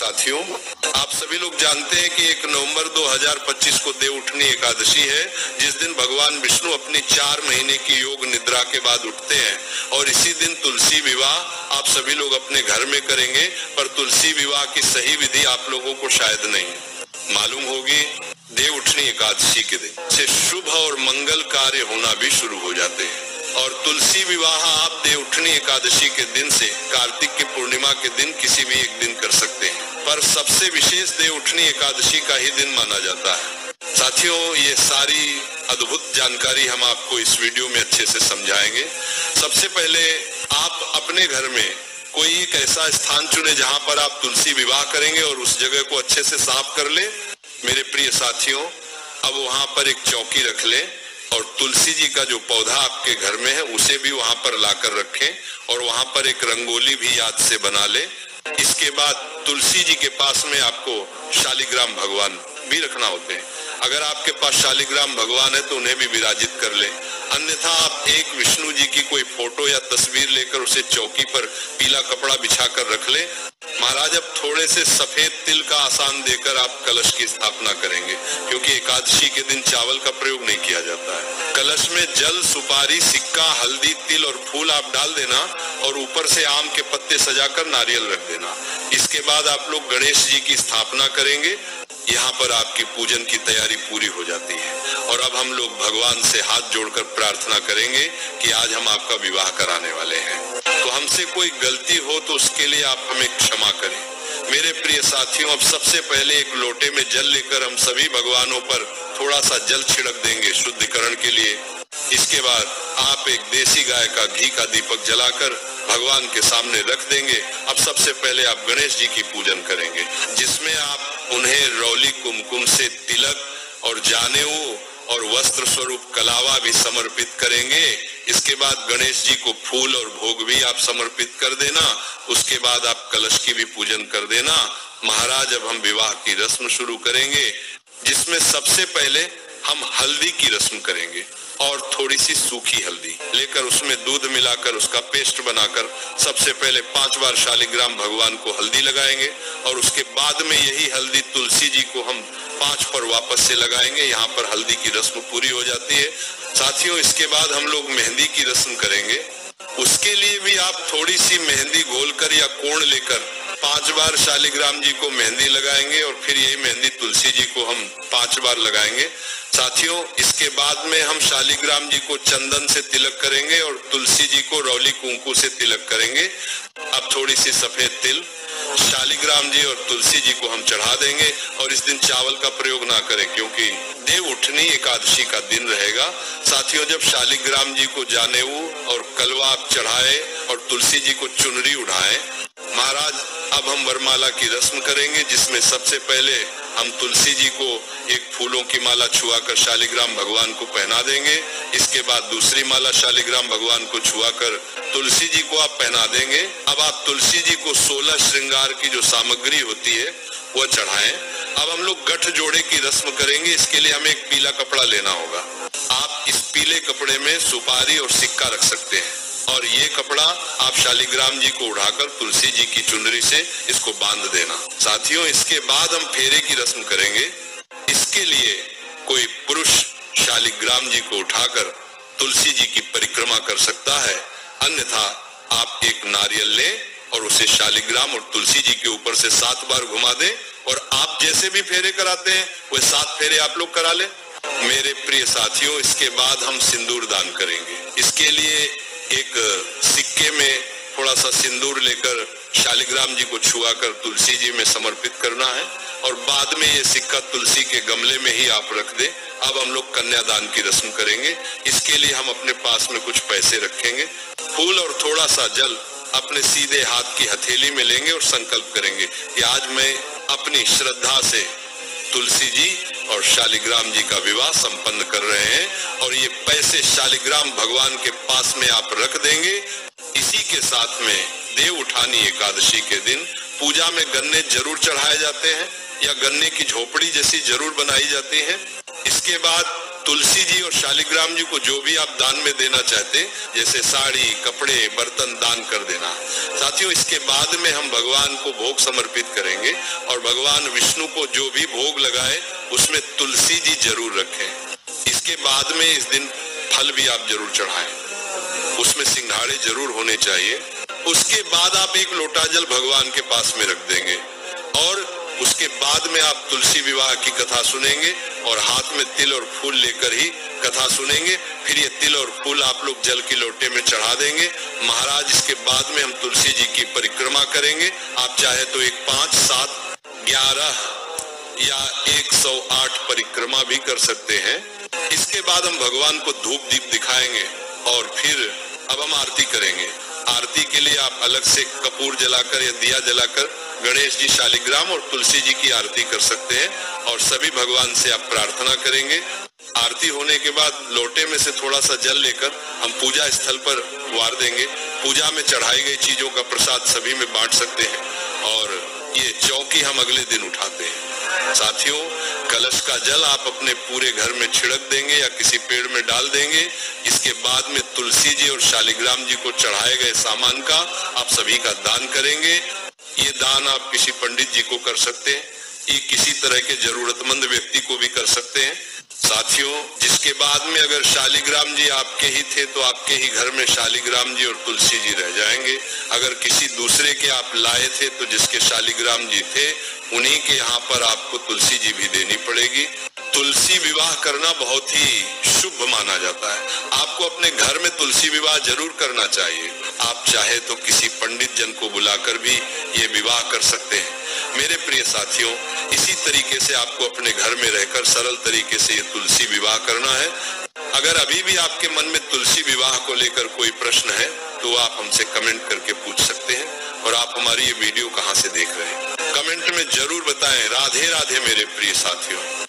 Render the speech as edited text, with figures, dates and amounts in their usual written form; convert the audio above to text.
साथियों, आप सभी लोग जानते हैं कि 1 नवंबर 2025 को देवउठनी एकादशी है, जिस दिन भगवान विष्णु अपनी 4 महीने की योग निद्रा के बाद उठते हैं और इसी दिन तुलसी विवाह आप सभी लोग अपने घर में करेंगे। पर तुलसी विवाह की सही विधि आप लोगों को शायद नहीं मालूम होगी। देवउठनी एकादशी के दिन से शुभ और मंगल कार्य होना भी शुरू हो जाते हैं और तुलसी विवाह आप देवउठनी एकादशी के दिन से कार्तिक की पूर्णिमा के दिन किसी भी एक दिन कर सकते हैं, पर सबसे विशेष देवउठनी एकादशी का ही दिन माना जाता है। साथियों, ये सारी अद्भुत जानकारी हम आपको इस वीडियो में अच्छे से समझाएंगे। सबसे पहले आप अपने घर में कोई एक ऐसा स्थान चुने जहां पर आप तुलसी विवाह करेंगे और उस जगह को अच्छे से साफ कर ले। मेरे प्रिय साथियों, अब वहां पर एक चौकी रख ले और तुलसी जी का जो पौधा आपके घर में है उसे भी वहां पर लाकर रखें और वहां पर एक रंगोली भी याद से बना ले। इसके बाद तुलसी जी के पास में आपको शालिग्राम भगवान भी रखना होते हैं। अगर आपके पास शालिग्राम भगवान है तो उन्हें भी विराजित कर ले, अन्यथा आप एक विष्णु जी की कोई फोटो या तस्वीर लेकर उसे चौकी पर पीला कपड़ा बिछाकर रख ले। महाराज, अब थोड़े से सफेद तिल का आसान देकर आप कलश की स्थापना करेंगे, क्योंकि एकादशी के दिन चावल का प्रयोग नहीं किया जाता है। कलश में जल, सुपारी, सिक्का, हल्दी, तिल और फूल आप डाल देना और ऊपर से आम के पत्ते सजाकर नारियल रख देना। इसके बाद आप लोग गणेश जी की स्थापना करेंगे। यहाँ पर आपकी पूजन की तैयारी पूरी हो जाती है और अब हम लोग भगवान से हाथ जोड़कर प्रार्थना करेंगे कि आज हम आपका विवाह कराने वाले हैं, तो हमसे कोई गलती हो तो उसके लिए आप हमें क्षमा करें। मेरे प्रिय साथियों, अब सबसे पहले एक लोटे में जल लेकर हम सभी भगवानों पर थोड़ा सा जल छिड़क देंगे शुद्धिकरण के लिए। इसके बाद आप एक देसी गाय का घी का दीपक जलाकर भगवान के सामने रख देंगे। अब सबसे पहले आप गणेश जी की पूजन करेंगे, जिसमें आप उन्हें रौली कुमकुम से तिलक और जानेऊ और वस्त्र स्वरूप कलावा भी समर्पित करेंगे। इसके बाद गणेश जी को फूल और भोग भी आप समर्पित कर देना। उसके बाद आप कलश की भी पूजन कर देना। महाराज, अब हम विवाह की रस्म शुरू करेंगे, जिसमें सबसे पहले हम हल्दी की रस्म करेंगे और थोड़ी सी सूखी हल्दी लेकर उसमें दूध मिलाकर उसका पेस्ट बनाकर सबसे पहले 5 बार शालिग्राम भगवान को हल्दी लगाएंगे और उसके बाद में यही हल्दी तुलसी जी को हम 5 पर वापस से लगाएंगे। यहाँ पर हल्दी की रस्म पूरी हो जाती है। साथियों, इसके बाद हम लोग मेहंदी की रस्म करेंगे। उसके लिए भी आप थोड़ी सी मेहंदी घोलकर या कोण लेकर 5 बार शालिग्राम जी को मेहंदी लगाएंगे और फिर यही मेहंदी तुलसी जी को हम 5 बार लगाएंगे। साथियों, इसके बाद में हम शालिग्राम जी को चंदन से तिलक करेंगे और तुलसी जी को रौली कुंकू से तिलक करेंगे। अब थोड़ी सी सफेद तिल शालिग्राम जी और तुलसी जी को हम चढ़ा देंगे और इस दिन चावल का प्रयोग ना करें, क्योंकि देवउठनी एकादशी का दिन रहेगा। साथियों, जब शालिग्राम जी को जानेऊ और कलवा आप चढ़ाए और तुलसी जी को चुनरी उठाए, महाराज अब हम वरमाला की रस्म करेंगे, जिसमें सबसे पहले हम तुलसी जी को एक फूलों की माला छुआकर शालिग्राम भगवान को पहना देंगे। इसके बाद दूसरी माला शालिग्राम भगवान को छुआकर तुलसी जी को आप पहना देंगे। अब आप तुलसी जी को 16 श्रृंगार की जो सामग्री होती है वह चढ़ाएं। अब हम लोग गठ जोड़े की रस्म करेंगे। इसके लिए हमें एक पीला कपड़ा लेना होगा। आप इस पीले कपड़े में सुपारी और सिक्का रख सकते हैं और ये कपड़ा आप शालिग्राम जी को उठाकर तुलसी जी की चुनरी से इसको बांध देना। साथियों, इसके बाद हम फेरे की रस्म करेंगे। इसके लिए कोई पुरुष शालिग्राम जी को उठाकर तुलसी जी की परिक्रमा कर सकता है, अन्यथा आप एक नारियल लें और उसे शालिग्राम और तुलसी जी के ऊपर से 7 बार घुमा दें और आप जैसे भी फेरे कराते हैं वह 7 फेरे आप लोग करा लें। मेरे प्रिय साथियों, इसके बाद हम सिंदूर दान करेंगे। इसके लिए एक सिक्के में थोड़ा सा सिंदूर लेकर शालिग्राम जी को छुआकर तुलसी जी में समर्पित करना है और बाद में ये सिक्का तुलसी के गमले में ही आप रख दें। अब हम लोग कन्यादान की रस्म करेंगे। इसके लिए हम अपने पास में कुछ पैसे रखेंगे, फूल और थोड़ा सा जल अपने सीधे हाथ की हथेली में लेंगे और संकल्प करेंगे कि आज मैं अपनी श्रद्धा से तुलसी जी और शालिग्राम जी का विवाह संपन्न कर रहे हैं और ये पैसे शालिग्राम भगवान के पास में आप रख देंगे। इसी के साथ में देवउठानी एकादशी के दिन पूजा में गन्ने जरूर चढ़ाए जाते हैं या गन्ने की झोपड़ी जैसी जरूर बनाई जाती है। इसके बाद तुलसी जी और शालिग्राम जी को जो भी आप दान में देना चाहते, जैसे साड़ी, कपड़े, बर्तन दान कर देना। साथियों, इसके बाद में हम भगवान को भोग समर्पित करेंगे और भगवान विष्णु को जो भी भोग लगाए उसमें तुलसी जी जरूर रखें। इसके बाद में इस दिन फल भी आप जरूर चढ़ाएं, उसमें सिंघाड़े जरूर होने चाहिए। उसके बाद आप एक लोटा जल भगवान के पास में रख देंगे और उसके बाद में आप तुलसी विवाह की कथा सुनेंगे और हाथ में तिल और फूल लेकर ही कथा सुनेंगे। फिर ये तिल और फूल आप लोग जल की लोटे में चढ़ा देंगे। महाराज, इसके बाद में हम तुलसी जी की परिक्रमा करेंगे। आप चाहे तो एक 5, 7, 11 या 108 परिक्रमा भी कर सकते हैं। इसके बाद हम भगवान को धूप दीप दिखाएंगे और फिर अब हम आरती करेंगे। आरती के लिए आप अलग से कपूर जलाकर या दिया जलाकर गणेश जी, शालिग्राम और तुलसी जी की आरती कर सकते हैं और सभी भगवान से आप प्रार्थना करेंगे। आरती होने के बाद लोटे में से थोड़ा सा जल लेकर हम पूजा स्थल पर वार देंगे। पूजा में चढ़ाई गई चीजों का प्रसाद सभी में बांट सकते हैं और ये चौकी हम अगले दिन उठाते हैं। साथियों, कलश का जल आप अपने पूरे घर में छिड़क देंगे या किसी पेड़ में डाल देंगे। इसके बाद में तुलसी जी और शालिग्राम जी को चढ़ाए गए सामान का आप सभी का दान करेंगे। ये दान आप किसी पंडित जी को कर सकते हैं, ये किसी तरह के जरूरतमंद व्यक्ति को भी कर सकते हैं। साथियों, जिसके बाद में अगर शालिग्राम जी आपके ही थे तो आपके ही घर में शालिग्राम जी और तुलसी जी रह जाएंगे। अगर किसी दूसरे के आप लाए थे तो जिसके शालिग्राम जी थे उन्हीं के यहाँ पर आपको तुलसी जी भी देनी पड़ेगी। तुलसी विवाह करना बहुत ही शुभ माना जाता है। आपको अपने घर में तुलसी विवाह जरूर करना चाहिए। आप चाहे तो किसी पंडित जन को बुलाकर भी ये विवाह कर सकते हैं। मेरे प्रिय साथियों, इसी तरीके से आपको अपने घर में रहकर सरल तरीके से ये तुलसी विवाह करना है। अगर अभी भी आपके मन में तुलसी विवाह को लेकर कोई प्रश्न है तो आप हमसे कमेंट करके पूछ सकते हैं। और आप हमारी ये वीडियो कहाँ से देख रहे हैं, कमेंट में जरूर बताएं। राधे राधे मेरे प्रिय साथियों।